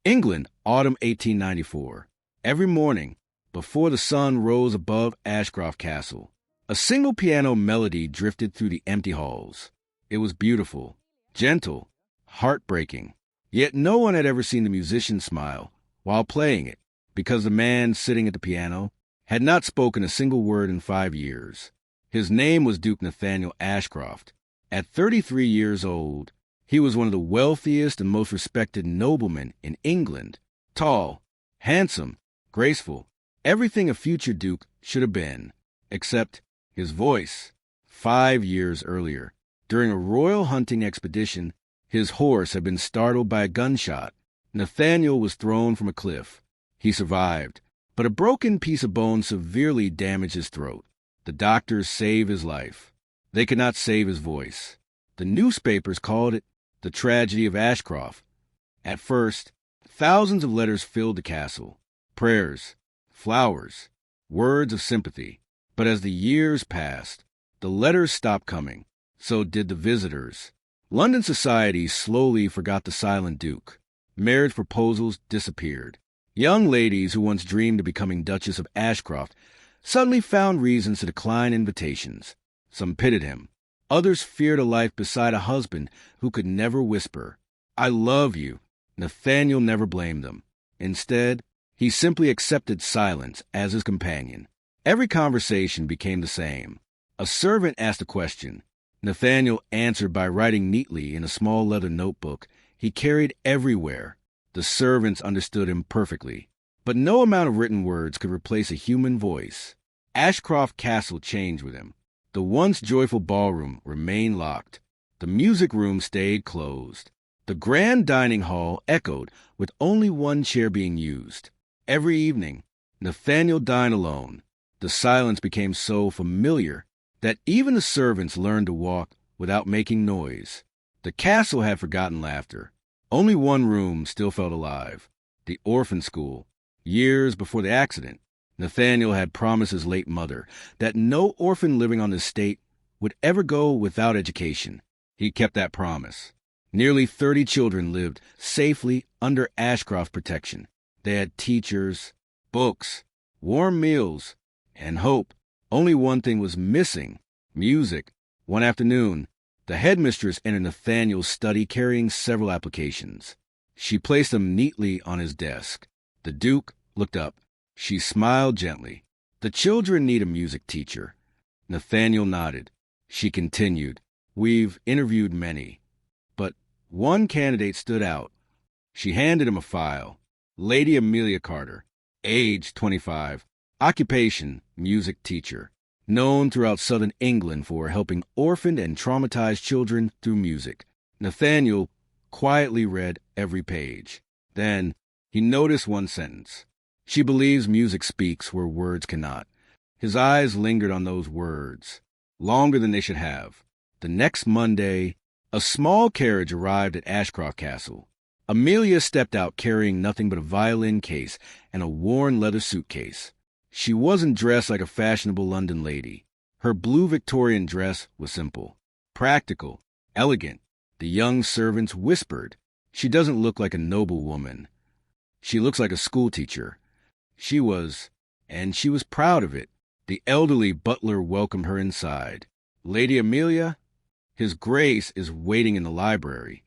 England, autumn 1894. Every morning, before the sun rose above Ashcroft Castle, a single piano melody drifted through the empty halls. It was beautiful, gentle, heartbreaking. Yet no one had ever seen the musician smile while playing it, because the man sitting at the piano had not spoken a single word in 5 years. His name was Duke Nathaniel Ashcroft. At 33 years old, he was one of the wealthiest and most respected noblemen in England. Tall, handsome, graceful, everything a future duke should have been, except his voice. 5 years earlier, during a royal hunting expedition, his horse had been startled by a gunshot. Nathaniel was thrown from a cliff. He survived, but a broken piece of bone severely damaged his throat. The doctors saved his life. They could not save his voice. The newspapers called it the tragedy of Ashcroft. At first, thousands of letters filled the castle. Prayers, flowers, words of sympathy. But as the years passed, the letters stopped coming. So did the visitors. London society slowly forgot the silent Duke. Marriage proposals disappeared. Young ladies who once dreamed of becoming Duchess of Ashcroft suddenly found reasons to decline invitations. Some pitied him. Others feared a life beside a husband who could never whisper, "I love you." Nathaniel never blamed them. Instead, he simply accepted silence as his companion. Every conversation became the same. A servant asked a question. Nathaniel answered by writing neatly in a small leather notebook he carried everywhere. The servants understood him perfectly, but no amount of written words could replace a human voice. Ashcroft Castle changed with him. The once joyful ballroom remained locked. The music room stayed closed. The grand dining hall echoed with only one chair being used. Every evening, Nathaniel dined alone. The silence became so familiar that even the servants learned to walk without making noise. The castle had forgotten laughter. Only one room still felt alive, the orphan school. Years before the accident, Nathaniel had promised his late mother that no orphan living on the estate would ever go without education. He kept that promise. Nearly 30 children lived safely under Ashcroft's protection. They had teachers, books, warm meals, and hope. Only one thing was missing: music. One afternoon, the headmistress entered Nathaniel's study carrying several applications. She placed them neatly on his desk. The Duke looked up. She smiled gently. "The children need a music teacher." Nathaniel nodded. She continued, "We've interviewed many, but one candidate stood out." She handed him a file. Lady Amelia Carter, age 25, occupation music teacher, known throughout southern England for helping orphaned and traumatized children through music. Nathaniel quietly read every page. Then he noticed one sentence. "She believes music speaks where words cannot." His eyes lingered on those words, longer than they should have. The next Monday, a small carriage arrived at Ashcroft Castle. Amelia stepped out carrying nothing but a violin case and a worn leather suitcase. She wasn't dressed like a fashionable London lady. Her blue Victorian dress was simple, practical, elegant. The young servants whispered, "She doesn't look like a noble woman. She looks like a schoolteacher." She was, and she was proud of it. The elderly butler welcomed her inside. "Lady Amelia, His Grace is waiting in the library."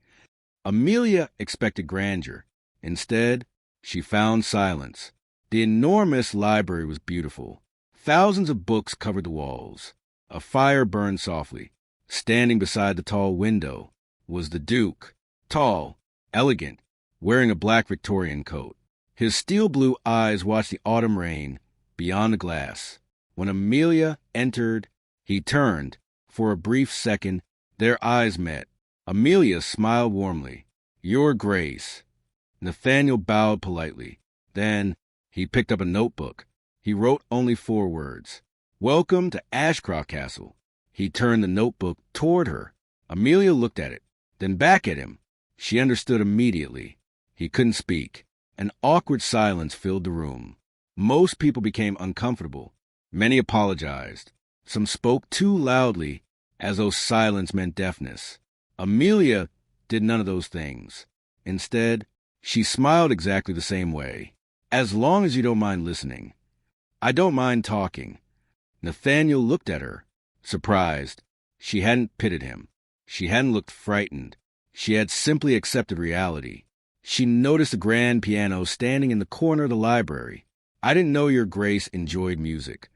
Amelia expected grandeur. Instead, she found silence. The enormous library was beautiful. Thousands of books covered the walls. A fire burned softly. Standing beside the tall window was the Duke, tall, elegant, wearing a black Victorian coat. His steel blue eyes watched the autumn rain beyond the glass. When Amelia entered, he turned. For a brief second, their eyes met. Amelia smiled warmly. "Your Grace." Nathaniel bowed politely. Then he picked up a notebook. He wrote only 4 words. "Welcome to Ashcroft Castle." He turned the notebook toward her. Amelia looked at it, then back at him. She understood immediately. He couldn't speak. An awkward silence filled the room. Most people became uncomfortable. Many apologized. Some spoke too loudly, as though silence meant deafness. Amelia did none of those things. Instead, She smiled exactly the same way. As long as you don't mind listening. I don't mind talking. Nathaniel looked at her, surprised. She hadn't pitied him. She hadn't looked frightened. She had simply accepted reality. She noticed a grand piano standing in the corner of the library. I didn't know your grace enjoyed music.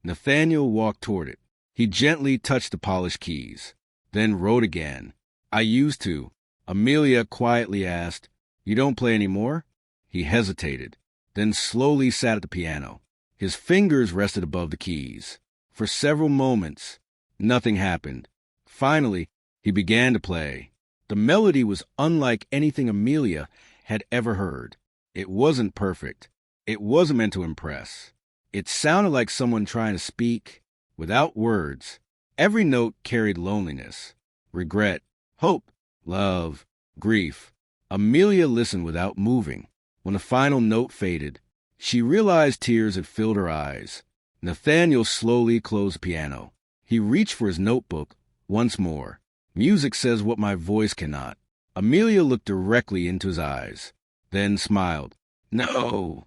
Nathaniel walked toward it. He gently touched the polished keys, then wrote again. I used to. Amelia quietly asked, You don't play any more? He hesitated, then slowly sat at the piano. His fingers rested above the keys. For several moments, nothing happened. Finally, he began to play. The melody was unlike anything Amelia had ever heard. It wasn't perfect. It wasn't meant to impress. It sounded like someone trying to speak without words. Every note carried loneliness, regret, hope, love, grief. Amelia listened without moving. When the final note faded, she realized tears had filled her eyes. Nathaniel slowly closed the piano. He reached for his notebook once more. Music says what my voice cannot. Amelia looked directly into his eyes, then smiled. No,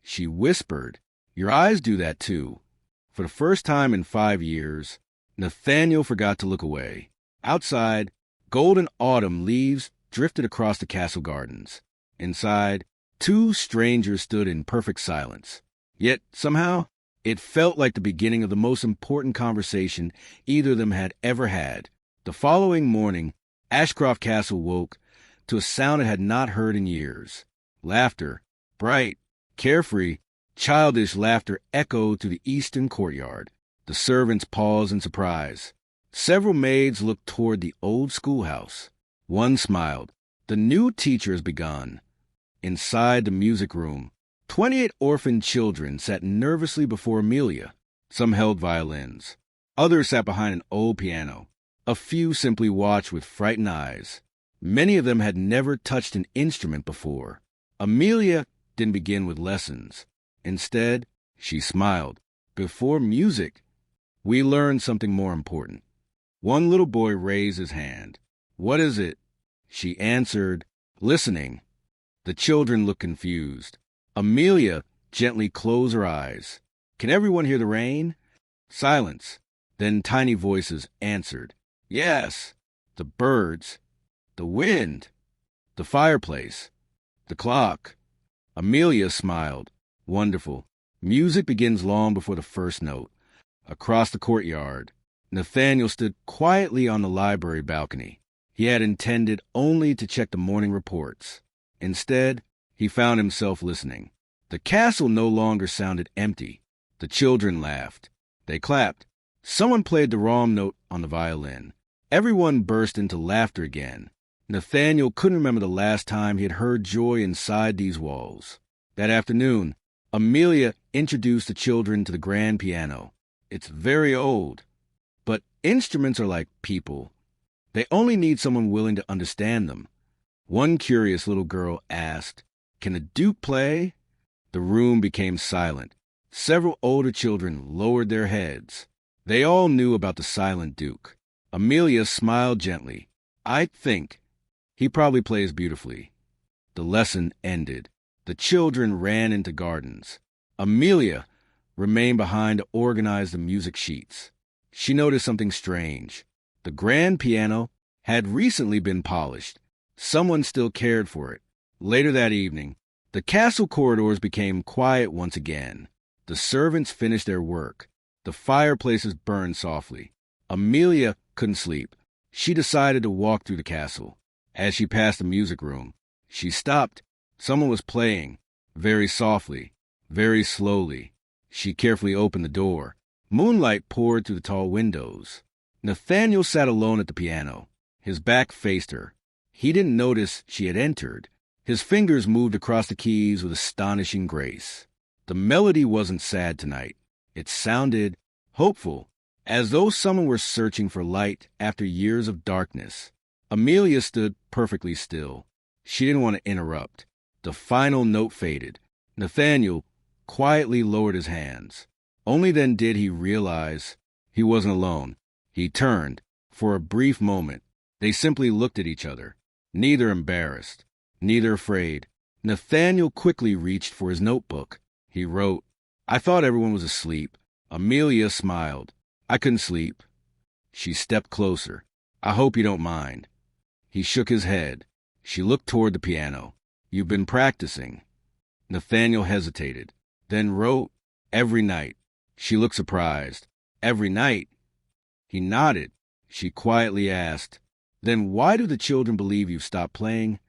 she whispered. Your eyes do that too. For the first time in 5 years, Nathaniel forgot to look away. Outside, golden autumn leaves drifted across the castle gardens. Inside, 2 strangers stood in perfect silence. Yet, somehow, it felt like the beginning of the most important conversation either of them had ever had. The following morning, Ashcroft Castle woke to a sound it had not heard in years. Laughter, bright, carefree, childish laughter echoed through the eastern courtyard. The servants paused in surprise. Several maids looked toward the old schoolhouse. One smiled. The new teacher has begun. Inside the music room, 28 orphaned children sat nervously before Amelia. Some held violins. Others sat behind an old piano. A few simply watched with frightened eyes. Many of them had never touched an instrument before. Amelia didn't begin with lessons. Instead, she smiled. Before music, we learned something more important. One little boy raised his hand. What is it? She answered, listening. The children looked confused. Amelia gently closed her eyes. Can everyone hear the rain? Silence. Then tiny voices answered. Yes. The birds. The wind. The fireplace. The clock. Amelia smiled. Wonderful. Music begins long before the first note. Across the courtyard, Nathaniel stood quietly on the library balcony. He had intended only to check the morning reports. Instead, he found himself listening. The castle no longer sounded empty. The children laughed. They clapped. Someone played the wrong note on the violin. Everyone burst into laughter again. Nathaniel couldn't remember the last time he had heard joy inside these walls. That afternoon, Amelia introduced the children to the grand piano. It's very old, but instruments are like people. They only need someone willing to understand them. One curious little girl asked, Can the Duke play? The room became silent. Several older children lowered their heads. They all knew about the silent Duke. Amelia smiled gently. I think he probably plays beautifully. The lesson ended. The children ran into gardens. Amelia remained behind to organize the music sheets. She noticed something strange. The grand piano had recently been polished. Someone still cared for it. Later that evening, the castle corridors became quiet once again. The servants finished their work. The fireplaces burned softly. Amelia couldn't sleep. She decided to walk through the castle. As she passed the music room, she stopped. Someone was playing, very softly, very slowly. She carefully opened the door. Moonlight poured through the tall windows. Nathaniel sat alone at the piano. His back faced her. He didn't notice she had entered. His fingers moved across the keys with astonishing grace. The melody wasn't sad tonight. It sounded hopeful, as though someone were searching for light after years of darkness. Amelia stood perfectly still. She didn't want to interrupt. The final note faded. Nathaniel quietly lowered his hands. Only then did he realize he wasn't alone. He turned. For a brief moment, they simply looked at each other, neither embarrassed, neither afraid. Nathaniel quickly reached for his notebook. He wrote, "I thought everyone was asleep." Amelia smiled. "I couldn't sleep." She stepped closer. "I hope you don't mind." He shook his head. She looked toward the piano. "You've been practicing." Nathaniel hesitated, then wrote, "Every night." She looked surprised. "Every night?" He nodded. She quietly asked, "Then why do the children believe you've stopped playing?"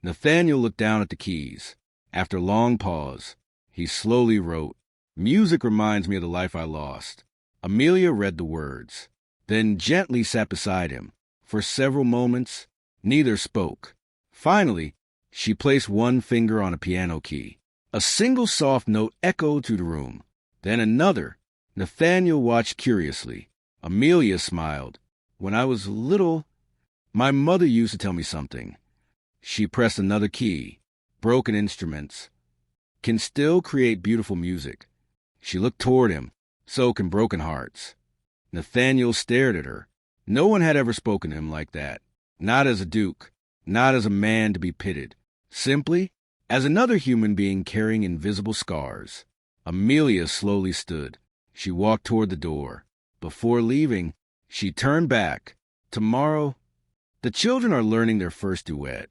Nathaniel looked down at the keys. After a long pause, he slowly wrote, "Music reminds me of the life I lost." Amelia read the words, then gently sat beside him. For several moments, neither spoke. Finally, she placed one finger on a piano key. A single soft note echoed through the room. Then another. Nathaniel watched curiously. Amelia smiled. "When I was little, my mother used to tell me something." She pressed another key. "Broken instruments can still create beautiful music." She looked toward him. "So can broken hearts." Nathaniel stared at her. No one had ever spoken to him like that. Not as a duke, not as a man to be pitied. Simply as another human being carrying invisible scars. Amelia slowly stood. She walked toward the door. Before leaving, she turned back. "Tomorrow, the children are learning their first duet."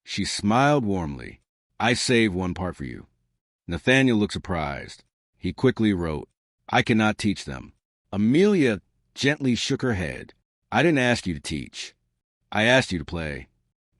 She smiled warmly. "I saved one part for you." Nathaniel looked surprised. He quickly wrote, "I cannot teach them." Amelia gently shook her head. "I didn't ask you to teach. I asked you to play."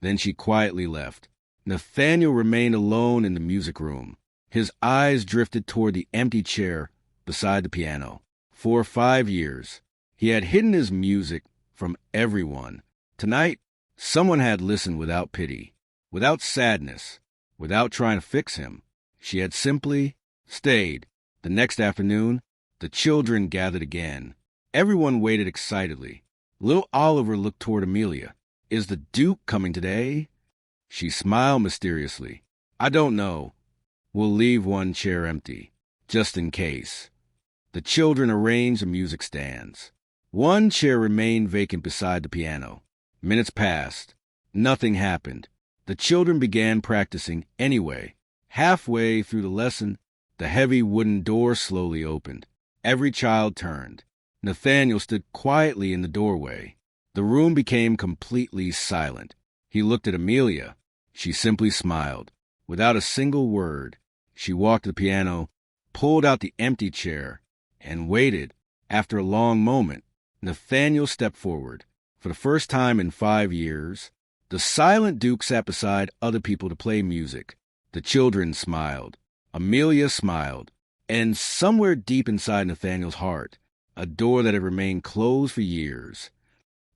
Then she quietly left. Nathaniel remained alone in the music room. His eyes drifted toward the empty chair beside the piano. For 5 years, he had hidden his music from everyone. Tonight, someone had listened without pity, without sadness, without trying to fix him. She had simply stayed. The next afternoon, the children gathered again. Everyone waited excitedly. Little Oliver looked toward Amelia. "Is the Duke coming today?" She smiled mysteriously. "I don't know. We'll leave one chair empty, just in case." The children arranged the music stands. One chair remained vacant beside the piano. Minutes passed. Nothing happened. The children began practicing anyway. Halfway through the lesson, the heavy wooden door slowly opened. Every child turned. Nathaniel stood quietly in the doorway. The room became completely silent. He looked at Amelia. She simply smiled. Without a single word, she walked to the piano, pulled out the empty chair, and waited. After a long moment, Nathaniel stepped forward. For the first time in 5 years, the silent Duke sat beside other people to play music. The children smiled. Amelia smiled. And somewhere deep inside Nathaniel's heart, a door that had remained closed for years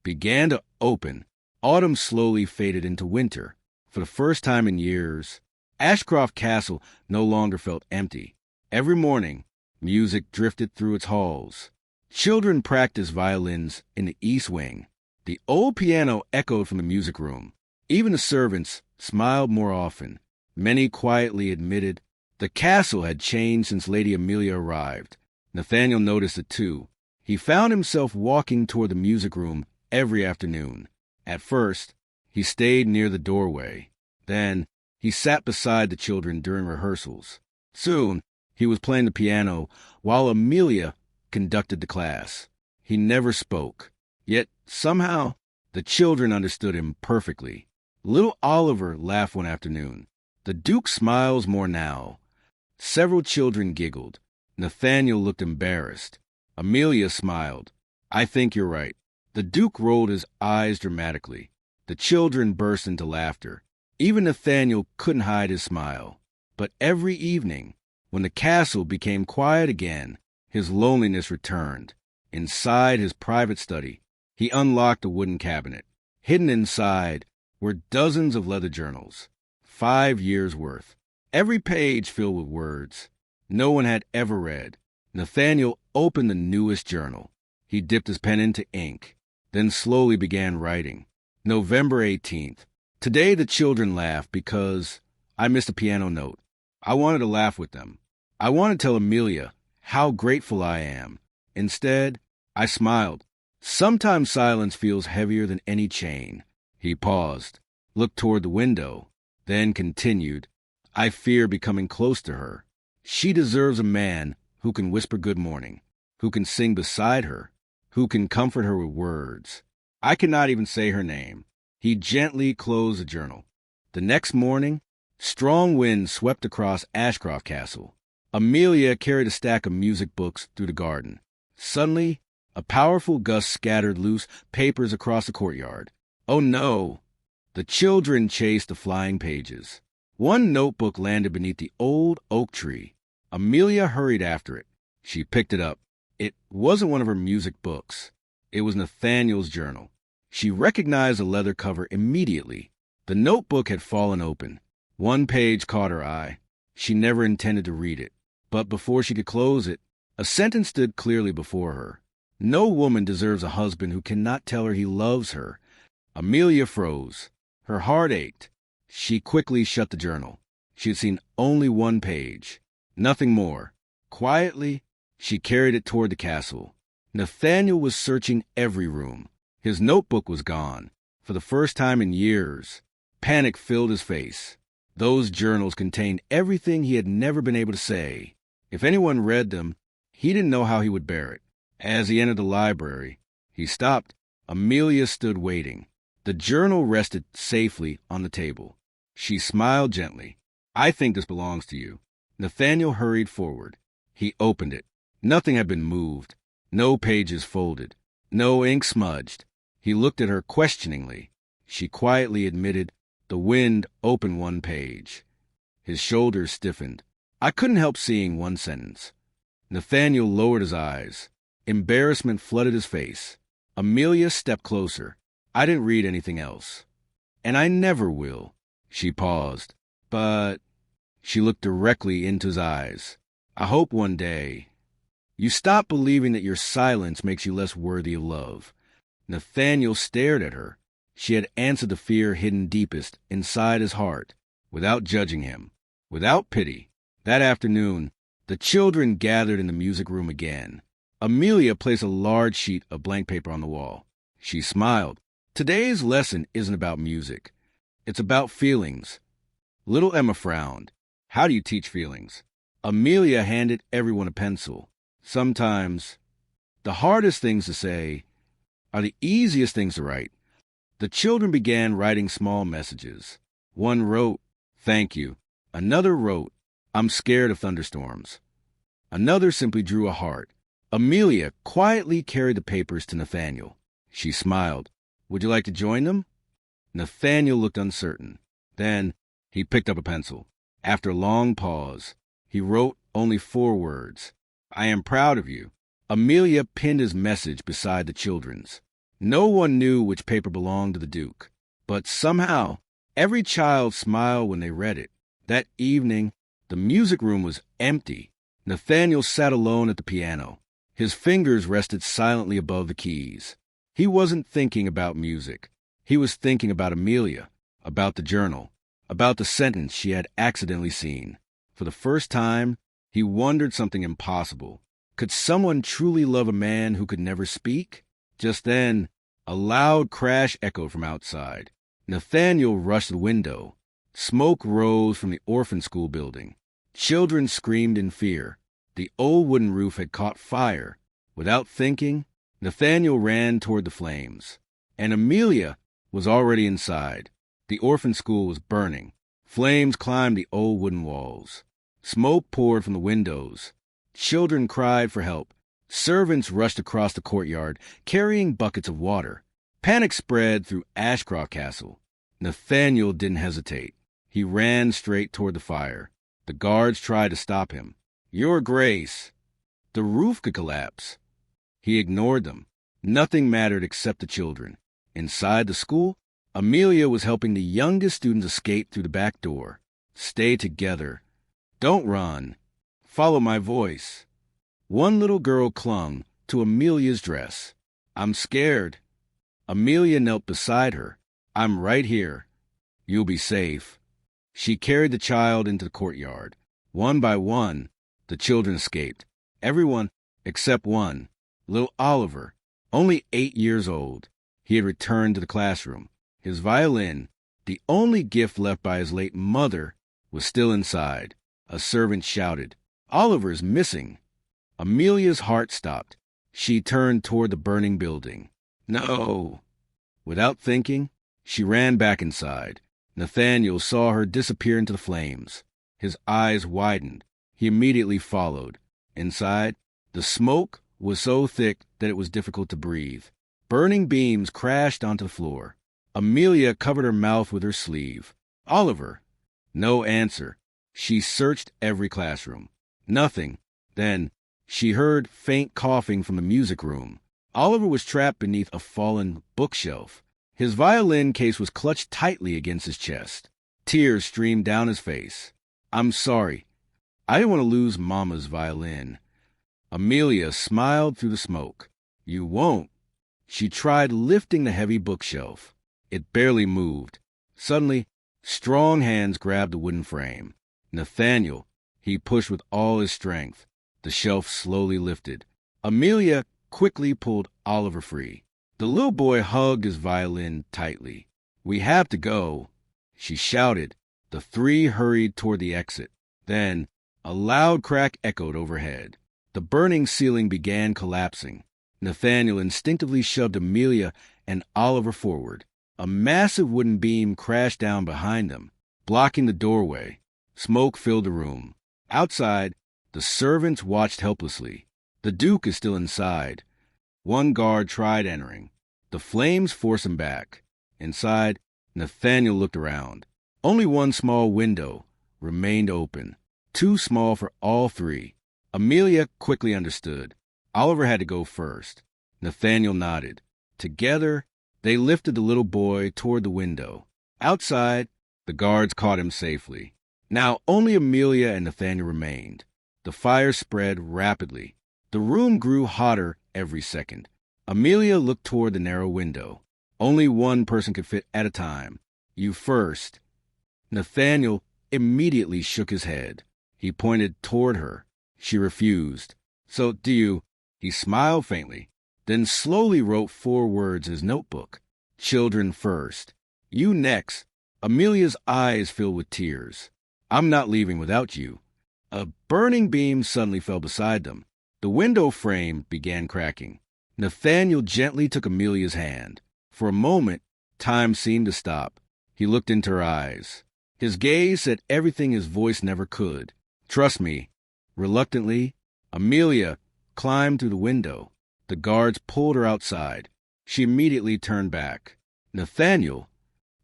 began to open. Autumn slowly faded into winter. For the first time in years, Ashcroft Castle no longer felt empty. Every morning, music drifted through its halls. Children practiced violins in the east wing. The old piano echoed from the music room. Even the servants smiled more often. Many quietly admitted the castle had changed since Lady Amelia arrived. Nathaniel noticed it too. He found himself walking toward the music room every afternoon. At first, he stayed near the doorway. Then, he sat beside the children during rehearsals. Soon, he was playing the piano while Amelia conducted the class. He never spoke. Yet, somehow, the children understood him perfectly. Little Oliver laughed one afternoon. The Duke smiles more now. Several children giggled. Nathaniel looked embarrassed. Amelia smiled. "I think you're right." The Duke rolled his eyes dramatically. The children burst into laughter. Even Nathaniel couldn't hide his smile. But every evening, when the castle became quiet again, his loneliness returned. Inside his private study, he unlocked a wooden cabinet. Hidden inside were dozens of leather journals, 5 years' worth. Every page filled with words no one had ever read. Nathaniel opened the newest journal. He dipped his pen into ink, then slowly began writing. November 18th. Today the children laughed because I missed a piano note. I wanted to laugh with them. I wanted to tell Amelia how grateful I am. Instead, I smiled. Sometimes silence feels heavier than any chain. He paused, looked toward the window. then continued, I fear becoming close to her. She deserves a man who can whisper good morning, who can sing beside her, who can comfort her with words. I cannot even say her name. He gently closed the journal. The next morning, strong winds swept across Ashcroft Castle. Amelia carried a stack of music books through the garden. Suddenly, a powerful gust scattered loose papers across the courtyard. Oh no! The children chased the flying pages. One notebook landed beneath the old oak tree. Amelia hurried after it. She picked it up. It wasn't one of her music books. It was Nathaniel's journal. She recognized the leather cover immediately. The notebook had fallen open. One page caught her eye. She never intended to read it. But before she could close it, a sentence stood clearly before her. No woman deserves a husband who cannot tell her he loves her. Amelia froze. Her heart ached. She quickly shut the journal. She had seen only one page. Nothing more. Quietly, she carried it toward the castle. Nathaniel was searching every room. His notebook was gone. For the first time in years, panic filled his face. Those journals contained everything he had never been able to say. If anyone read them, he didn't know how he would bear it. As he entered the library, he stopped. Amelia stood waiting. The journal rested safely on the table. She smiled gently. I think this belongs to you. Nathaniel hurried forward. He opened it. Nothing had been moved. No pages folded. No ink smudged. He looked at her questioningly. She quietly admitted, the wind opened one page. His shoulders stiffened. I couldn't help seeing one sentence. Nathaniel lowered his eyes. Embarrassment flooded his face. Amelia stepped closer. I didn't read anything else. And I never will. She paused. But she looked directly into his eyes. I hope one day you stop believing that your silence makes you less worthy of love. Nathaniel stared at her. She had answered the fear hidden deepest inside his heart, without judging him, without pity. That afternoon, the children gathered in the music room again. Amelia placed a large sheet of blank paper on the wall. She smiled. Today's lesson isn't about music. It's about feelings. Little Emma frowned. How do you teach feelings? Amelia handed everyone a pencil. Sometimes, the hardest things to say are the easiest things to write. The children began writing small messages. One wrote, thank you. Another wrote, I'm scared of thunderstorms. Another simply drew a heart. Amelia quietly carried the papers to Nathaniel. She smiled. Would you like to join them? Nathaniel looked uncertain. Then he picked up a pencil. After a long pause, he wrote only 4 words. I am proud of you. Amelia pinned his message beside the children's. No one knew which paper belonged to the Duke, but somehow every child smiled when they read it. That evening, the music room was empty. Nathaniel sat alone at the piano. His fingers rested silently above the keys. He wasn't thinking about music. He was thinking about Amelia, about the journal, about the sentence she had accidentally seen. For the first time, he wondered something impossible. Could someone truly love a man who could never speak? Just then, a loud crash echoed from outside. Nathaniel rushed to the window. Smoke rose from the orphan school building. Children screamed in fear. The old wooden roof had caught fire. Without thinking, Nathaniel ran toward the flames. And Amelia was already inside. The orphan school was burning. Flames climbed the old wooden walls. Smoke poured from the windows. Children cried for help. Servants rushed across the courtyard, carrying buckets of water. Panic spread through Ashcroft Castle. Nathaniel didn't hesitate. He ran straight toward the fire. The guards tried to stop him. Your Grace, the roof could collapse. He ignored them. Nothing mattered except the children. Inside the school, Amelia was helping the youngest students escape through the back door. Stay together. Don't run. Follow my voice. One little girl clung to Amelia's dress. I'm scared. Amelia knelt beside her. I'm right here. You'll be safe. She carried the child into the courtyard. One by one, the children escaped. Everyone except one, little Oliver, only 8 years old. He had returned to the classroom. His violin, The only gift left by his late mother was still inside. A servant shouted, "Oliver is missing." Amelia's heart stopped. She turned toward the burning building. No! Without thinking, she ran back inside. Nathaniel saw her disappear into the flames. His eyes widened. He immediately followed. Inside, the smoke was so thick that it was difficult to breathe. Burning beams crashed onto the floor. Amelia covered her mouth with her sleeve. Oliver! No answer. She searched every classroom. Nothing. Then she heard faint coughing from the music room. Oliver was trapped beneath a fallen bookshelf. His violin case was clutched tightly against his chest. Tears streamed down his face. "I'm sorry. I didn't want to lose Mama's violin." Amelia smiled through the smoke. "You won't." She tried lifting the heavy bookshelf. It barely moved. Suddenly, strong hands grabbed the wooden frame. Nathaniel, he pushed with all his strength. The shelf slowly lifted. Amelia quickly pulled Oliver free. The little boy hugged his violin tightly. "We have to go," she shouted. The three hurried toward the exit. Then a loud crack echoed overhead. The burning ceiling began collapsing. Nathaniel instinctively shoved Amelia and Oliver forward. A massive wooden beam crashed down behind them, blocking the doorway. Smoke filled the room. Outside, the servants watched helplessly. The Duke is still inside. One guard tried entering. The flames forced him back. Inside, Nathaniel looked around. Only one small window remained open, too small for all three. Amelia quickly understood. Oliver had to go first. Nathaniel nodded. Together, they lifted the little boy toward the window. Outside, the guards caught him safely. Now only Amelia and Nathaniel remained. The fire spread rapidly. The room grew hotter every second. Amelia looked toward the narrow window. Only one person could fit at a time. "You first." Nathaniel immediately shook his head. He pointed toward her. She refused. "So do you?" He smiled faintly, then slowly wrote 4 words in his notebook. "Children first. You next." Amelia's eyes filled with tears. "I'm not leaving without you." A burning beam suddenly fell beside them. The window frame began cracking. Nathaniel gently took Amelia's hand. For a moment, time seemed to stop. He looked into her eyes. His gaze said everything his voice never could. "Trust me." Reluctantly, Amelia climbed through the window. The guards pulled her outside. She immediately turned back. Nathaniel.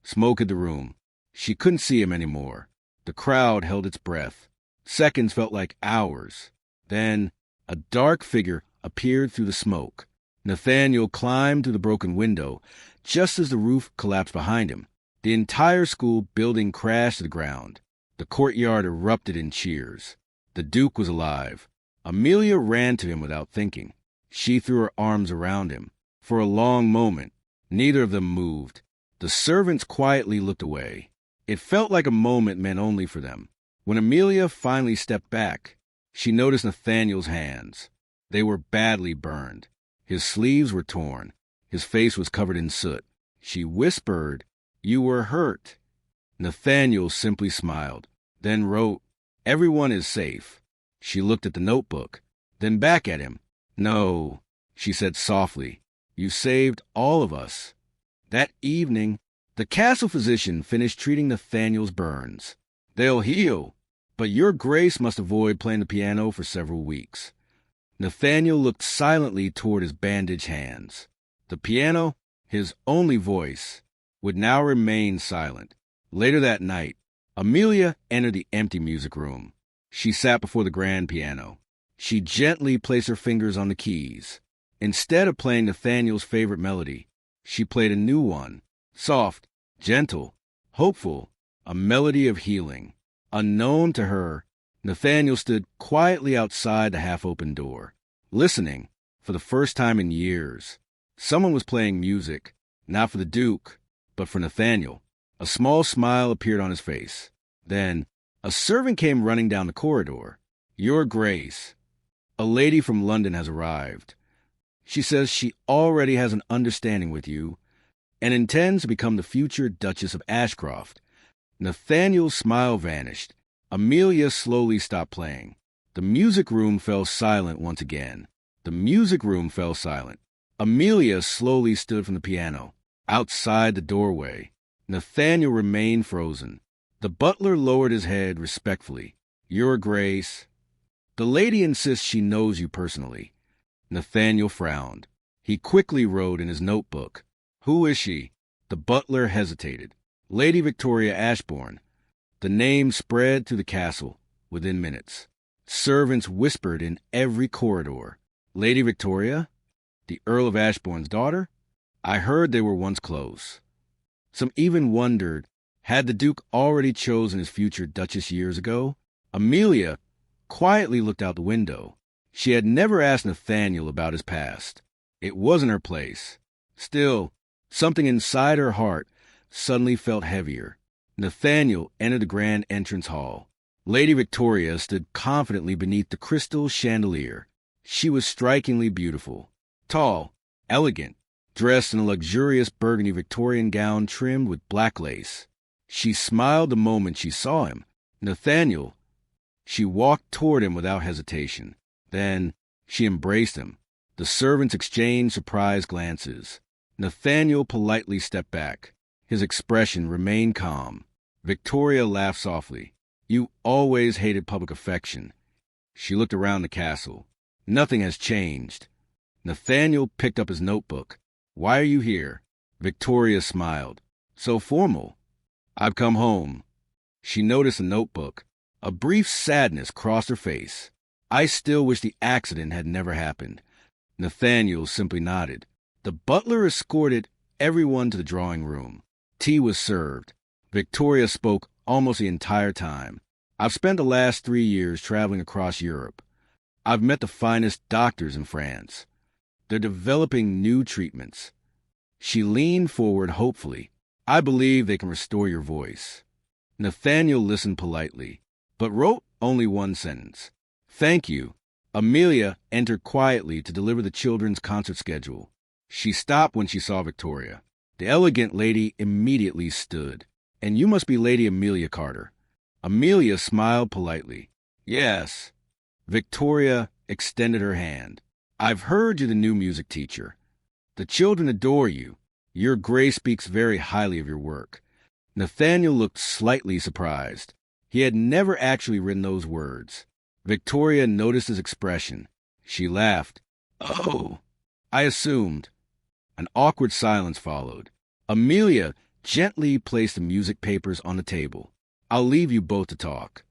Smoke hid the room. She couldn't see him anymore. The crowd held its breath. Seconds felt like hours. Then a dark figure appeared through the smoke. Nathaniel climbed through the broken window just as the roof collapsed behind him. The entire school building crashed to the ground. The courtyard erupted in cheers. The Duke was alive. Amelia ran to him without thinking. She threw her arms around him. For a long moment, neither of them moved. The servants quietly looked away. It felt like a moment meant only for them. When Amelia finally stepped back, she noticed Nathaniel's hands. They were badly burned. His sleeves were torn. His face was covered in soot. She whispered, "You were hurt." Nathaniel simply smiled, then wrote, "Everyone is safe." She looked at the notebook, then back at him. "No," she said softly, "you saved all of us." That evening, the castle physician finished treating Nathaniel's burns. "They'll heal, but your grace must avoid playing the piano for several weeks." Nathaniel looked silently toward his bandaged hands. The piano, his only voice, would now remain silent. Later that night, Amelia entered the empty music room. She sat before the grand piano. She gently placed her fingers on the keys. Instead of playing Nathaniel's favorite melody, she played a new one, soft, gentle, hopeful, a melody of healing. Unknown to her, Nathaniel stood quietly outside the half-open door, listening for the first time in years. Someone was playing music, not for the Duke, but for Nathaniel. A small smile appeared on his face. Then, a servant came running down the corridor. "Your Grace, a lady from London has arrived. She says she already has an understanding with you, and intends to become the future Duchess of Ashcroft. Nathaniel's smile vanished. Amelia slowly stopped playing. The music room fell silent once again. The music room fell silent. Amelia slowly stood from the piano. Outside the doorway, Nathaniel remained frozen. The butler lowered his head respectfully. Your Grace. The lady insists she knows you personally. Nathaniel frowned. He quickly wrote in his notebook. Who is she? The butler hesitated. Lady Victoria Ashbourne. The name spread through the castle within minutes. Servants whispered in every corridor. Lady Victoria? The Earl of Ashbourne's daughter? I heard they were once close. Some even wondered, had the Duke already chosen his future Duchess years ago? Amelia quietly looked out the window. She had never asked Nathaniel about his past. It wasn't her place. Still, something inside her heart suddenly felt heavier. Nathaniel entered the grand entrance hall. Lady Victoria stood confidently beneath the crystal chandelier. She was strikingly beautiful. Tall, elegant, dressed in a luxurious burgundy Victorian gown trimmed with black lace. She smiled the moment she saw him. Nathaniel. She walked toward him without hesitation. Then she embraced him. The servants exchanged surprised glances. Nathaniel politely stepped back. His expression remained calm. Victoria laughed softly. You always hated public affection. She looked around the castle. Nothing has changed. Nathaniel picked up his notebook. Why are you here? Victoria smiled. So formal. I've come home. She noticed the notebook. A brief sadness crossed her face. I still wish the accident had never happened. Nathaniel simply nodded. The butler escorted everyone to the drawing room. Tea was served. Victoria spoke almost the entire time. I've spent the last 3 years traveling across Europe. I've met the finest doctors in France. They're developing new treatments. She leaned forward hopefully. I believe they can restore your voice. Nathaniel listened politely, but wrote only one sentence. Thank you. Amelia entered quietly to deliver the children's concert schedule. She stopped when she saw Victoria. The elegant lady immediately stood. And you must be Lady Amelia Carter. Amelia smiled politely. Yes. Victoria extended her hand. I've heard you're the new music teacher. The children adore you. Your Grace speaks very highly of your work. Nathaniel looked slightly surprised. He had never actually written those words. Victoria noticed his expression. She laughed. Oh, I assumed. An awkward silence followed. Amelia gently placed the music papers on the table. I'll leave you both to talk.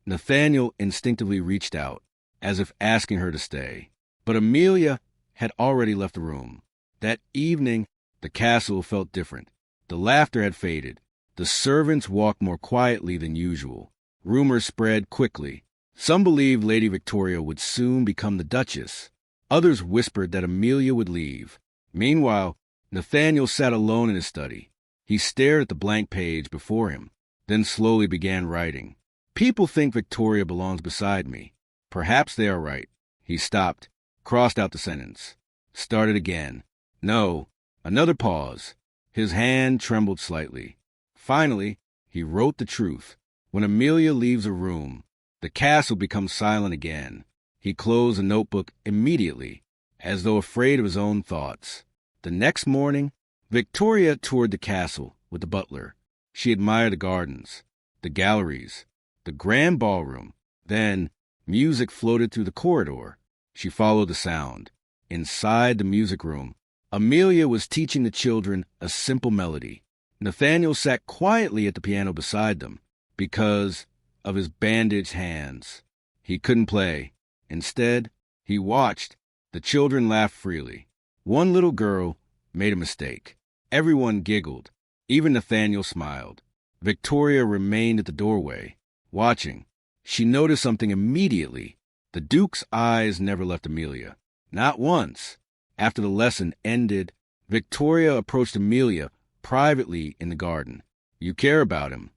Nathaniel instinctively reached out, as if asking her to stay. But Amelia had already left the room. That evening, the castle felt different. The laughter had faded. The servants walked more quietly than usual. Rumors spread quickly. Some believed Lady Victoria would soon become the Duchess. Others whispered that Amelia would leave. Meanwhile, Nathaniel sat alone in his study. He stared at the blank page before him, then slowly began writing. People think Victoria belongs beside me. Perhaps they are right. He stopped, crossed out the sentence, started again. No, another pause. His hand trembled slightly. Finally, he wrote the truth. When Amelia leaves a room, the castle becomes silent again. He closed the notebook immediately, as though afraid of his own thoughts. The next morning, Victoria toured the castle with the butler. She admired the gardens, the galleries, the grand ballroom. Then, music floated through the corridor. She followed the sound. Inside the music room, Amelia was teaching the children a simple melody. Nathaniel sat quietly at the piano beside them because of his bandaged hands. He couldn't play. Instead, he watched. The children laughed freely. One little girl made a mistake. Everyone giggled. Even Nathaniel smiled. Victoria remained at the doorway, watching. She noticed something immediately. The Duke's eyes never left Amelia. Not once. After the lesson ended, Victoria approached Amelia privately in the garden. You care about him?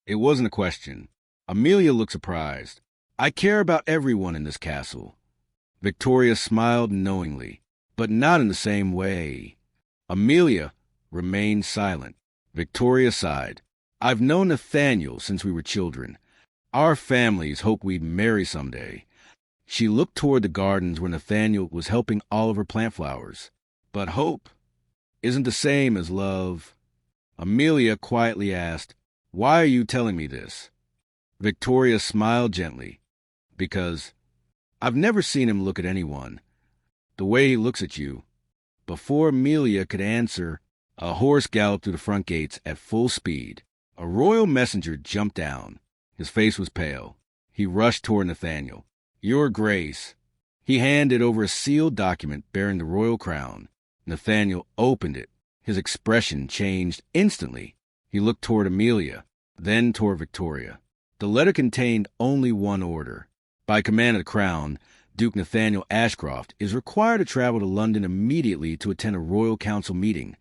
It wasn't a question. Amelia looked surprised. I care about everyone in this castle. Victoria smiled knowingly, but not in the same way. Amelia remained silent. Victoria sighed. I've known Nathaniel since we were children. Our families hope we'd marry someday. She looked toward the gardens where Nathaniel was helping Oliver plant flowers. But hope isn't the same as love. Amelia quietly asked, "Why are you telling me this?" Victoria smiled gently. Because I've never seen him look at anyone the way he looks at you. Before Amelia could answer, a horse galloped through the front gates at full speed. A royal messenger jumped down. His face was pale. He rushed toward Nathaniel. "Your Grace." He handed over a sealed document bearing the royal crown. Nathaniel opened it. His expression changed instantly. He looked toward Amelia, then toward Victoria. The letter contained only one order. By command of the Crown, Duke Nathaniel Ashcroft is required to travel to London immediately to attend a royal council meeting,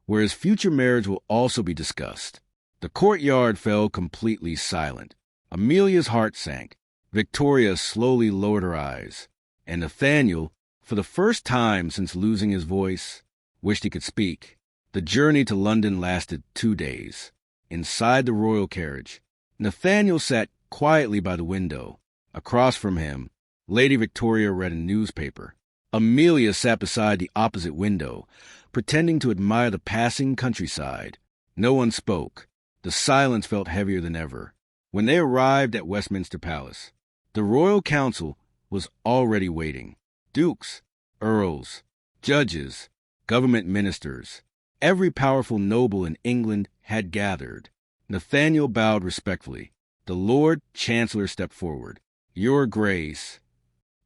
where his future marriage will also be discussed. The courtyard fell completely silent. Amelia's heart sank. Victoria slowly lowered her eyes, and Nathaniel, for the first time since losing his voice, wished he could speak. The journey to London lasted 2 days. Inside the royal carriage, Nathaniel sat quietly by the window. Across from him, Lady Victoria read a newspaper. Amelia sat beside the opposite window, pretending to admire the passing countryside. No one spoke. The silence felt heavier than ever. When they arrived at Westminster Palace, the royal council was already waiting. Dukes, earls, judges, government ministers, every powerful noble in England had gathered. Nathaniel bowed respectfully. The Lord Chancellor stepped forward. "Your Grace,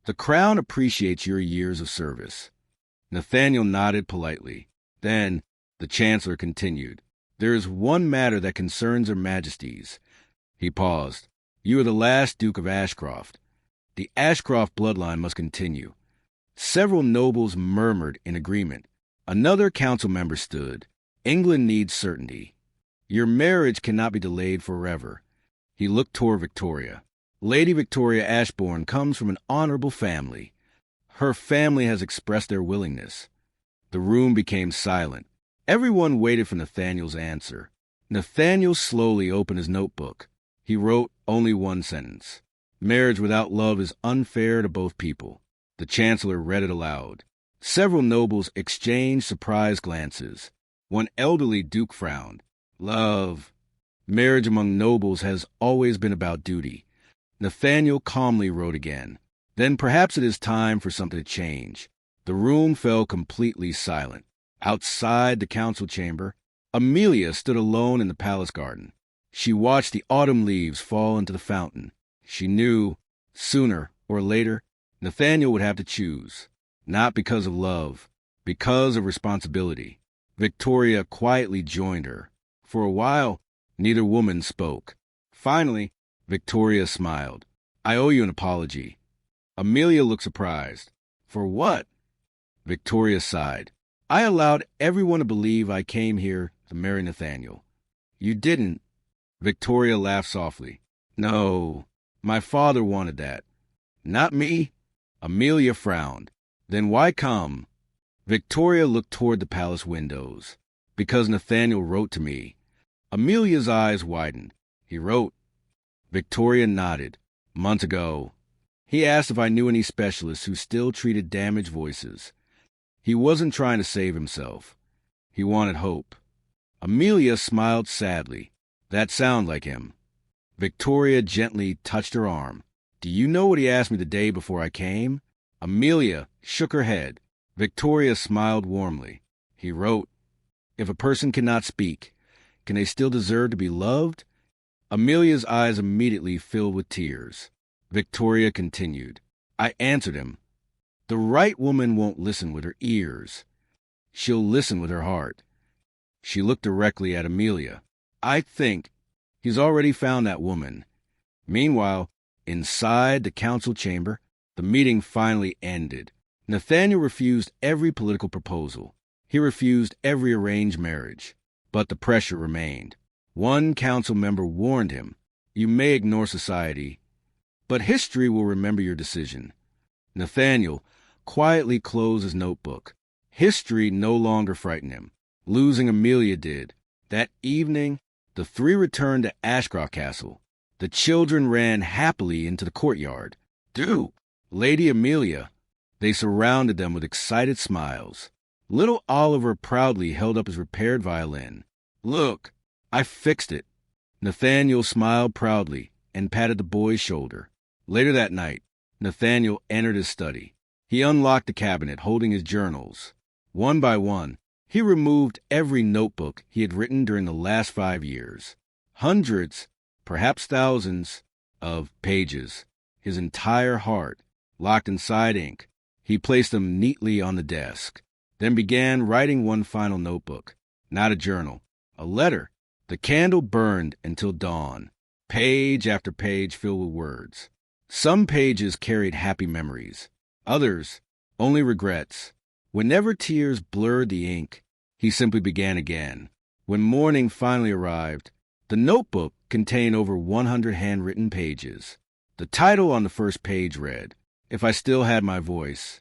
the Crown appreciates your years of service." Nathaniel nodded politely. Then the Chancellor continued. "There is one matter that concerns Her Majesties." He paused. "You are the last Duke of Ashcroft. The Ashcroft bloodline must continue." Several nobles murmured in agreement. Another council member stood. "England needs certainty. Your marriage cannot be delayed forever." He looked toward Victoria. "Lady Victoria Ashbourne comes from an honorable family. Her family has expressed their willingness." The room became silent. Everyone waited for Nathaniel's answer. Nathaniel slowly opened his notebook. He wrote only one sentence. "Marriage without love is unfair to both people." The Chancellor read it aloud. Several nobles exchanged surprised glances. One elderly duke frowned. "Love. Marriage among nobles has always been about duty." Nathaniel calmly wrote again. "Then perhaps it is time for something to change." The room fell completely silent. Outside the council chamber, Amelia stood alone in the palace garden. She watched the autumn leaves fall into the fountain. She knew, sooner or later, Nathaniel would have to choose. Not because of love, because of responsibility. Victoria quietly joined her. For a while, neither woman spoke. Finally, Victoria smiled. "I owe you an apology." Amelia looked surprised. "For what?" Victoria sighed. "I allowed everyone to believe I came here to marry Nathaniel." "You didn't." Victoria laughed softly. "No, my father wanted that." "Not me." Amelia frowned. "Then why come?" Victoria looked toward the palace windows. "Because Nathaniel wrote to me." Amelia's eyes widened. "He wrote?" Victoria nodded. "Months ago. He asked if I knew any specialists who still treated damaged voices. He wasn't trying to save himself. He wanted hope." Amelia smiled sadly. "That sounded like him." Victoria gently touched her arm. "Do you know what he asked me the day before I came?" Amelia shook her head. Victoria smiled warmly. "He wrote, 'If a person cannot speak, can they still deserve to be loved?'" Amelia's eyes immediately filled with tears. Victoria continued. "I answered him. The right woman won't listen with her ears. She'll listen with her heart." She looked directly at Amelia. "I think he's already found that woman." Meanwhile, inside the council chamber, the meeting finally ended. Nathaniel refused every political proposal. He refused every arranged marriage. But the pressure remained. One council member warned him, "You may ignore society, but history will remember your decision." Nathaniel quietly closed his notebook. History no longer frightened him. Losing Amelia did. That evening, the three returned to Ashcroft Castle. The children ran happily into the courtyard. "Duke! Lady Amelia!" They surrounded them with excited smiles. Little Oliver proudly held up his repaired violin. "Look, I fixed it." Nathaniel smiled proudly and patted the boy's shoulder. Later that night, Nathaniel entered his study. He unlocked the cabinet, holding his journals. One by one, he removed every notebook he had written during the last 5 years. Hundreds, perhaps thousands, of pages. His entire heart, locked inside ink. He placed them neatly on the desk, then began writing one final notebook. Not a journal, a letter. The candle burned until dawn, page after page filled with words. Some pages carried happy memories, others only regrets. Whenever tears blurred the ink, he simply began again. When morning finally arrived, the notebook contained over 100 handwritten pages. The title on the first page read, "If I Still Had My Voice."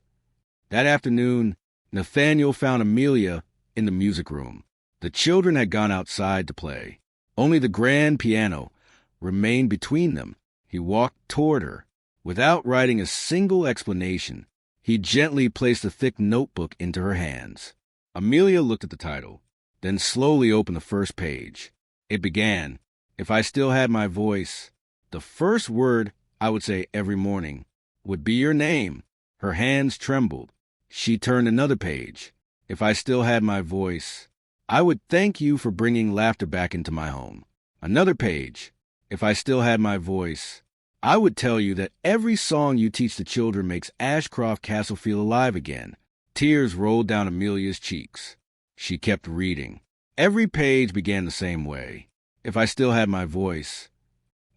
That afternoon, Nathaniel found Amelia in the music room. The children had gone outside to play. Only the grand piano remained between them. He walked toward her. Without writing a single explanation, he gently placed the thick notebook into her hands. Amelia looked at the title, then slowly opened the first page. It began, "If I Still Had My Voice." The first word I would say every morning would be your name. Her hands trembled. She turned another page. "If I still had my voice, I would thank you for bringing laughter back into my home." Another page. "If I still had my voice, I would tell you that every song you teach the children makes Ashcroft Castle feel alive again." Tears rolled down Amelia's cheeks. She kept reading. Every page began the same way. "If I still had my voice,"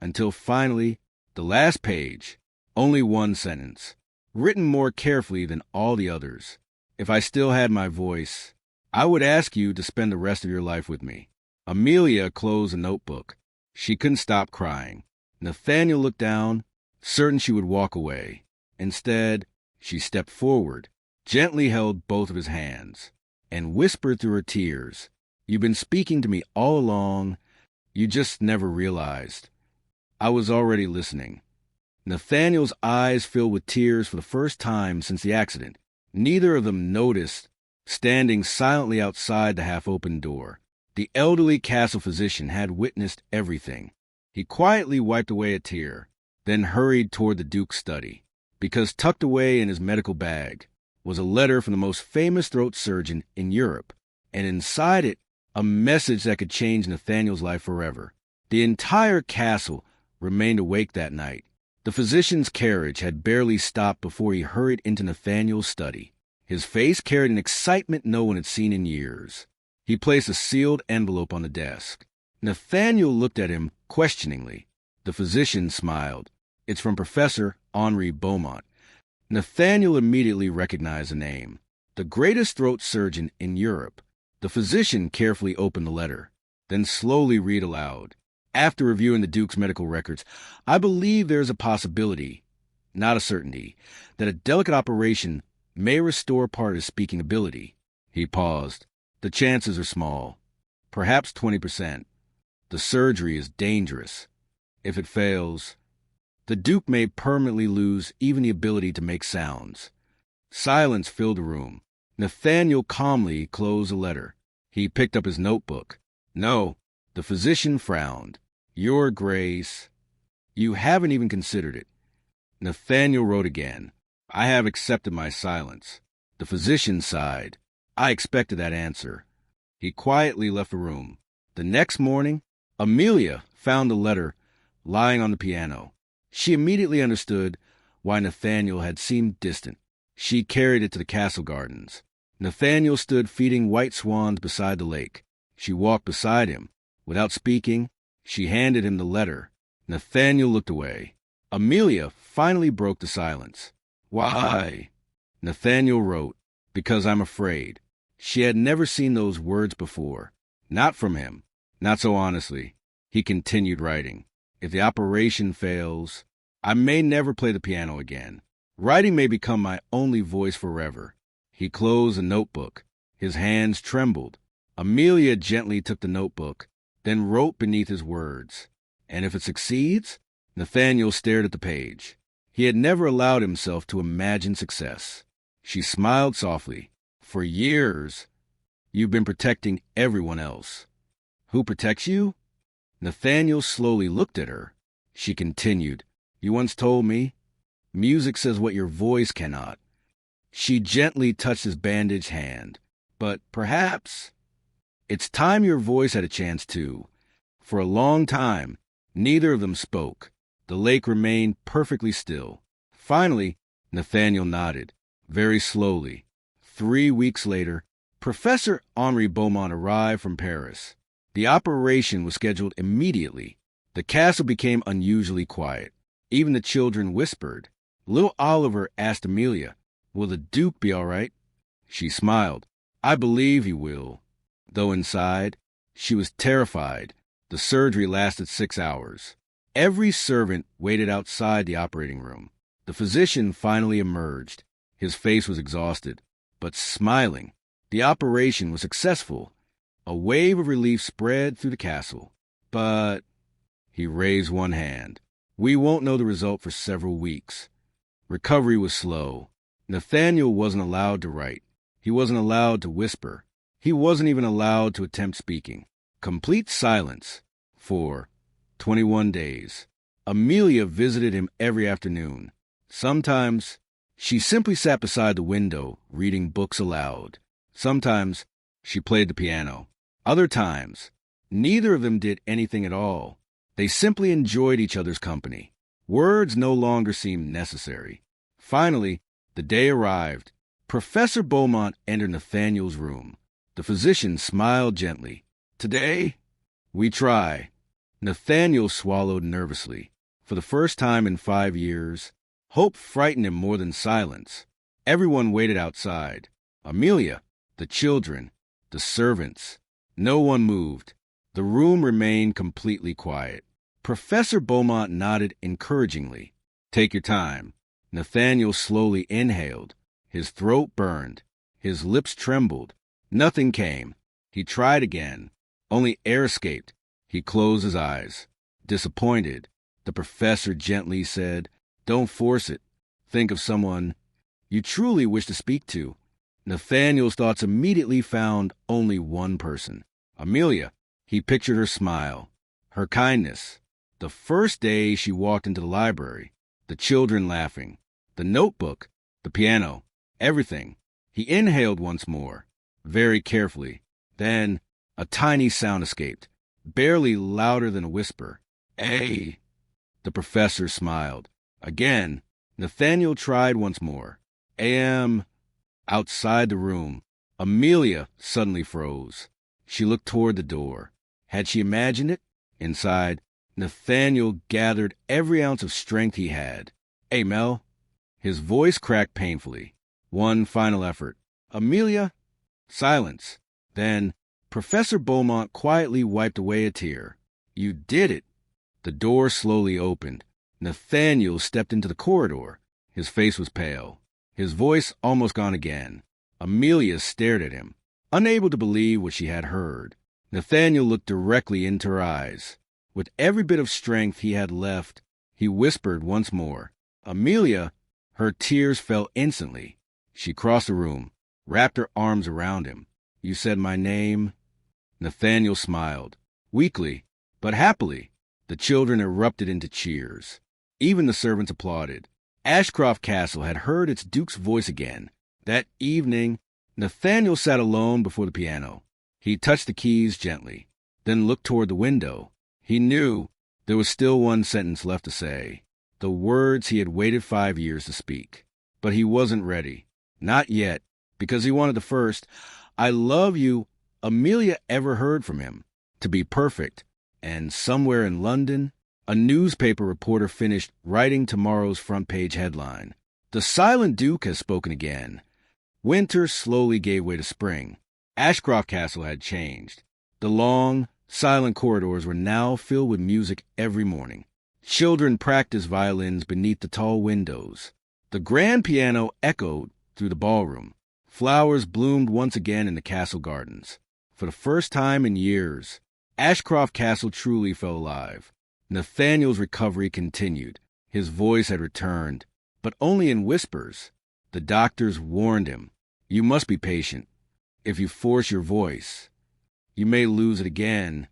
until finally, the last page, only one sentence, written more carefully than all the others. "If I still had my voice, I would ask you to spend the rest of your life with me." Amelia closed the notebook. She couldn't stop crying. Nathaniel looked down, certain she would walk away. Instead, she stepped forward, gently held both of his hands, and whispered through her tears, "You've been speaking to me all along. You just never realized. I was already listening." Nathaniel's eyes filled with tears for the first time since the accident. Neither of them noticed, standing silently outside the half-open door. The elderly castle physician had witnessed everything. He quietly wiped away a tear, then hurried toward the Duke's study, because tucked away in his medical bag was a letter from the most famous throat surgeon in Europe, and inside it, a message that could change Nathaniel's life forever. The entire castle remained awake that night. The physician's carriage had barely stopped before he hurried into Nathaniel's study. His face carried an excitement no one had seen in years. He placed a sealed envelope on the desk. Nathaniel looked at him questioningly. The physician smiled. "It's from Professor Henri Beaumont." Nathaniel immediately recognized the name. The greatest throat surgeon in Europe. The physician carefully opened the letter, then slowly read aloud. "After reviewing the Duke's medical records, I believe there is a possibility, not a certainty, that a delicate operation may restore part of his speaking ability." He paused. "The chances are small, perhaps 20%. The surgery is dangerous. If it fails, the Duke may permanently lose even the ability to make sounds." Silence filled the room. Nathaniel calmly closed the letter. He picked up his notebook. "No," the physician frowned. "Your Grace, you haven't even considered it." Nathaniel wrote again. "I have accepted my silence." The physician sighed. "I expected that answer." He quietly left the room. The next morning, Amelia found the letter lying on the piano. She immediately understood why Nathaniel had seemed distant. She carried it to the castle gardens. Nathaniel stood feeding white swans beside the lake. She walked beside him. Without speaking, she handed him the letter. Nathaniel looked away. Amelia finally broke the silence. "Why?" Nathaniel wrote, "Because I'm afraid." She had never seen those words before. Not from him. Not so honestly. He continued writing. "If the operation fails, I may never play the piano again. Writing may become my only voice forever." He closed the notebook. His hands trembled. Amelia gently took the notebook, then wrote beneath his words. And if it succeeds? Nathaniel stared at the page. He had never allowed himself to imagine success. She smiled softly. For years, you've been protecting everyone else. Who protects you? Nathaniel slowly looked at her. She continued, You once told me, music says what your voice cannot. She gently touched his bandaged hand. But perhaps it's time your voice had a chance too. For a long time, neither of them spoke. The lake remained perfectly still. Finally, Nathaniel nodded, very slowly. 3 weeks later, Professor Henri Beaumont arrived from Paris. The operation was scheduled immediately. The castle became unusually quiet. Even the children whispered. Little Oliver asked Amelia, Will the Duke be all right? She smiled. I believe he will. Though inside, she was terrified. The surgery lasted 6 hours. Every servant waited outside the operating room. The physician finally emerged. His face was exhausted, but smiling. The operation was successful. A wave of relief spread through the castle. But he raised one hand. We won't know the result for several weeks. Recovery was slow. Nathaniel wasn't allowed to write. He wasn't allowed to whisper. He wasn't even allowed to attempt speaking. Complete silence for 21 days. Amelia visited him every afternoon. Sometimes she simply sat beside the window, reading books aloud. Sometimes she played the piano. Other times, neither of them did anything at all. They simply enjoyed each other's company. Words no longer seemed necessary. Finally, the day arrived. Professor Beaumont entered Nathaniel's room. The physician smiled gently. Today, we try. Nathaniel swallowed nervously. For the first time in 5 years, hope frightened him more than silence. Everyone waited outside. Amelia, the children, the servants. No one moved. The room remained completely quiet. Professor Beaumont nodded encouragingly. Take your time. Nathaniel slowly inhaled. His throat burned. His lips trembled. Nothing came. He tried again. Only air escaped. He closed his eyes. Disappointed, the professor gently said, Don't force it. Think of someone you truly wish to speak to. Nathaniel's thoughts immediately found only one person. Amelia. He pictured her smile, her kindness. The first day she walked into the library, the children laughing, the notebook, the piano, everything. He inhaled once more, very carefully. Then a tiny sound escaped, barely louder than a whisper. Hey! The professor smiled. Again, Nathaniel tried once more. A.M. Outside the room, Amelia suddenly froze. She looked toward the door. Had she imagined it? Inside, Nathaniel gathered every ounce of strength he had. Hey, Mel. His voice cracked painfully. One final effort. Amelia? Silence. Then, Professor Beaumont quietly wiped away a tear. You did it. The door slowly opened. Nathaniel stepped into the corridor. His face was pale. His voice almost gone again. Amelia stared at him, unable to believe what she had heard. Nathaniel looked directly into her eyes. With every bit of strength he had left, he whispered once more. Amelia, her tears fell instantly. She crossed the room, wrapped her arms around him. You said my name? Nathaniel smiled, weakly, but happily. The children erupted into cheers. Even the servants applauded. Ashcroft Castle had heard its duke's voice again. That evening, Nathaniel sat alone before the piano. He touched the keys gently, then looked toward the window. He knew there was still one sentence left to say, the words he had waited 5 years to speak. But he wasn't ready. Not yet, because he wanted the first, I love you, Amelia ever heard from him. To be perfect. And somewhere in London, a newspaper reporter finished writing tomorrow's front page headline. The silent Duke has spoken again. Winter slowly gave way to spring. Ashcroft Castle had changed. The long, silent corridors were now filled with music every morning. Children practiced violins beneath the tall windows. The grand piano echoed through the ballroom. Flowers bloomed once again in the castle gardens. For the first time in years, Ashcroft Castle truly felt alive. Nathaniel's recovery continued. His voice had returned, but only in whispers. The doctors warned him, "You must be patient. If you force your voice, you may lose it again."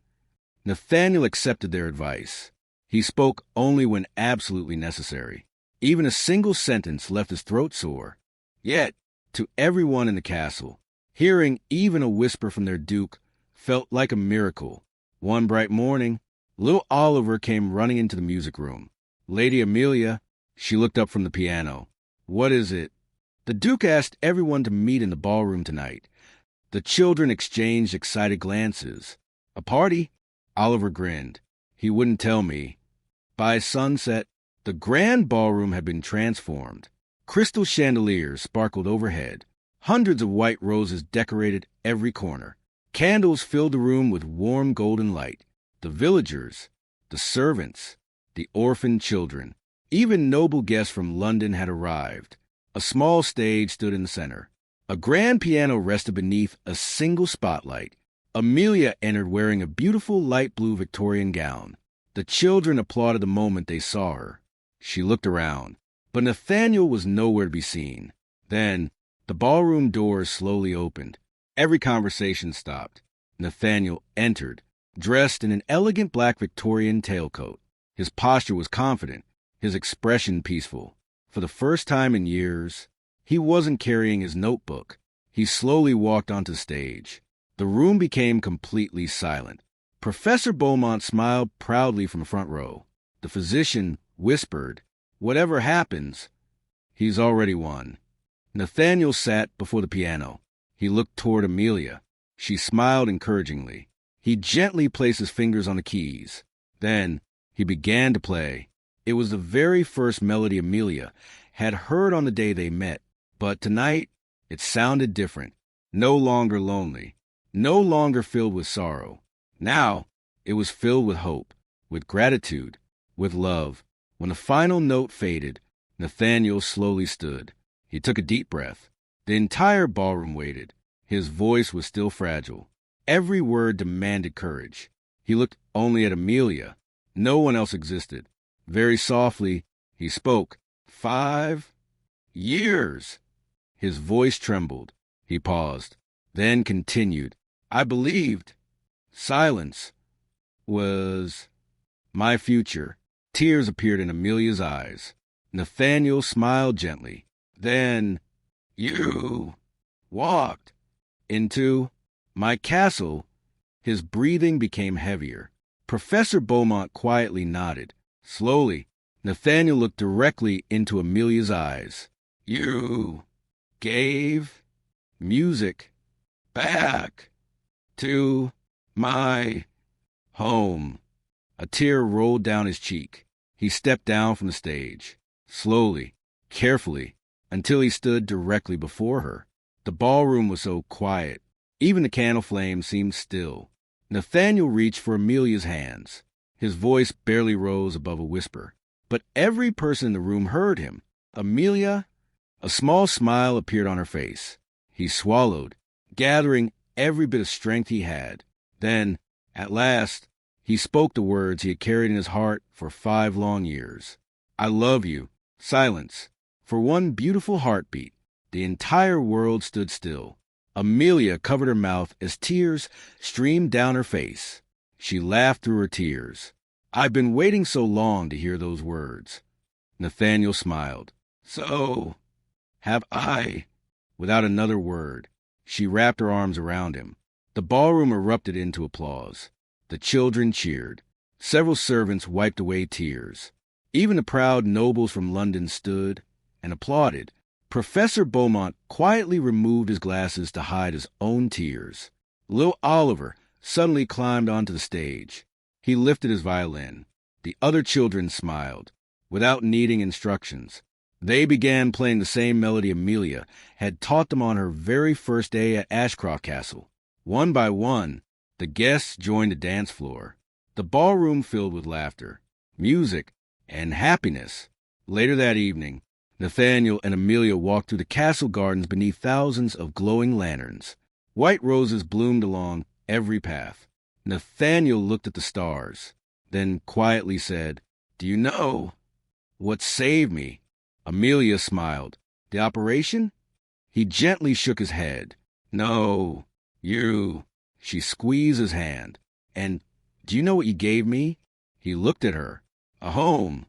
Nathaniel accepted their advice. He spoke only when absolutely necessary. Even a single sentence left his throat sore. Yet, to everyone in the castle, hearing even a whisper from their duke felt like a miracle. One bright morning, little Oliver came running into the music room. "Lady Amelia," she looked up from the piano. "What is it?" The duke asked everyone to meet in the ballroom tonight. The children exchanged excited glances. "A party?" Oliver grinned. He wouldn't tell me. By sunset, the grand ballroom had been transformed. Crystal chandeliers sparkled overhead. Hundreds of white roses decorated every corner. Candles filled the room with warm golden light. The villagers, the servants, the orphaned children, even noble guests from London had arrived. A small stage stood in the center. A grand piano rested beneath a single spotlight. Amelia entered wearing a beautiful light blue Victorian gown. The children applauded the moment they saw her. She looked around, but Nathaniel was nowhere to be seen. Then, the ballroom doors slowly opened. Every conversation stopped. Nathaniel entered, dressed in an elegant black Victorian tailcoat. His posture was confident, his expression peaceful. For the first time in years, he wasn't carrying his notebook. He slowly walked onto the stage. The room became completely silent. Professor Beaumont smiled proudly from the front row. The physician whispered, "Whatever happens, he's already won." Nathaniel sat before the piano. He looked toward Amelia. She smiled encouragingly. He gently placed his fingers on the keys. Then he began to play. It was the very first melody Amelia had heard on the day they met, but tonight it sounded different. No longer lonely, no longer filled with sorrow. Now it was filled with hope, with gratitude, with love. When the final note faded, Nathaniel slowly stood. He took a deep breath. The entire ballroom waited. His voice was still fragile. Every word demanded courage. He looked only at Amelia. No one else existed. Very softly, he spoke. 5 years. His voice trembled. He paused, then continued. "I believed silence was my future." Tears appeared in Amelia's eyes. Nathaniel smiled gently. "Then you walked into my castle." His breathing became heavier. Professor Beaumont quietly nodded. Slowly, Nathaniel looked directly into Amelia's eyes. "You gave music back to my home." A tear rolled down his cheek. He stepped down from the stage, slowly, carefully, until he stood directly before her. The ballroom was so quiet. Even the candle flame seemed still. Nathaniel reached for Amelia's hands. His voice barely rose above a whisper, but every person in the room heard him. "Amelia?" A small smile appeared on her face. He swallowed, gathering every bit of strength he had. Then, at last, he spoke the words he had carried in his heart for 5 long years. "I love you." Silence. For one beautiful heartbeat, the entire world stood still. Amelia covered her mouth as tears streamed down her face. She laughed through her tears. "I've been waiting so long to hear those words." Nathaniel smiled. "So have I." Without another word, she wrapped her arms around him. The ballroom erupted into applause. The children cheered. Several servants wiped away tears. Even the proud nobles from London stood and applauded. Professor Beaumont quietly removed his glasses to hide his own tears. Little Oliver suddenly climbed onto the stage. He lifted his violin. The other children smiled. Without needing instructions, they began playing the same melody Amelia had taught them on her very first day at Ashcroft Castle. One by one, the guests joined the dance floor. The ballroom filled with laughter, music, and happiness. Later that evening, Nathaniel and Amelia walked through the castle gardens beneath thousands of glowing lanterns. White roses bloomed along every path. Nathaniel looked at the stars, then quietly said, "Do you know what saved me?" Amelia smiled. "The operation?" He gently shook his head. "No, you." She squeezed his hand. "And do you know what you gave me?" He looked at her. "A home."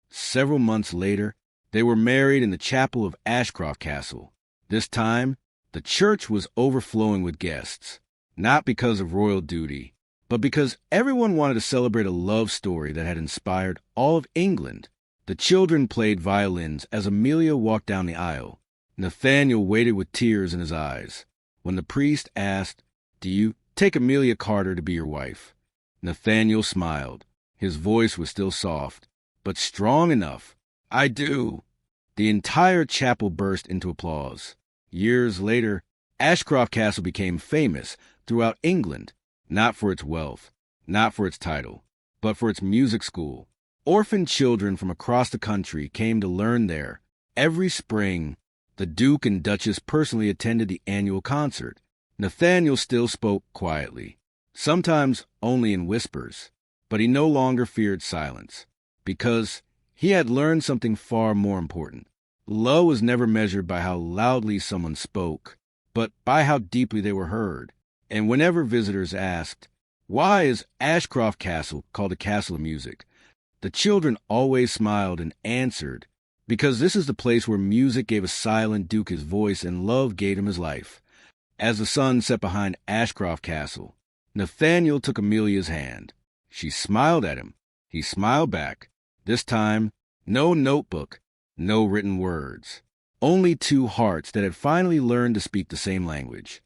Several months later, they were married in the chapel of Ashcroft Castle. This time, the church was overflowing with guests, not because of royal duty, but because everyone wanted to celebrate a love story that had inspired all of England. The children played violins as Amelia walked down the aisle. Nathaniel waited with tears in his eyes. When the priest asked, "Do you take Amelia Carter to be your wife?" Nathaniel smiled. His voice was still soft, but strong enough. "I do." The entire chapel burst into applause. Years later, Ashcroft Castle became famous throughout England, not for its wealth, not for its title, but for its music school. Orphaned children from across the country came to learn there. Every spring, the Duke and Duchess personally attended the annual concert. Nathaniel still spoke quietly, sometimes only in whispers, but he no longer feared silence, because he had learned something far more important. Love was never measured by how loudly someone spoke, but by how deeply they were heard. And whenever visitors asked, "Why is Ashcroft Castle called a castle of music?" the children always smiled and answered, "Because this is the place where music gave a silent Duke his voice and love gave him his life." As the sun set behind Ashcroft Castle, Nathaniel took Amelia's hand. She smiled at him. He smiled back. This time, no notebook, no written words. Only two hearts that had finally learned to speak the same language.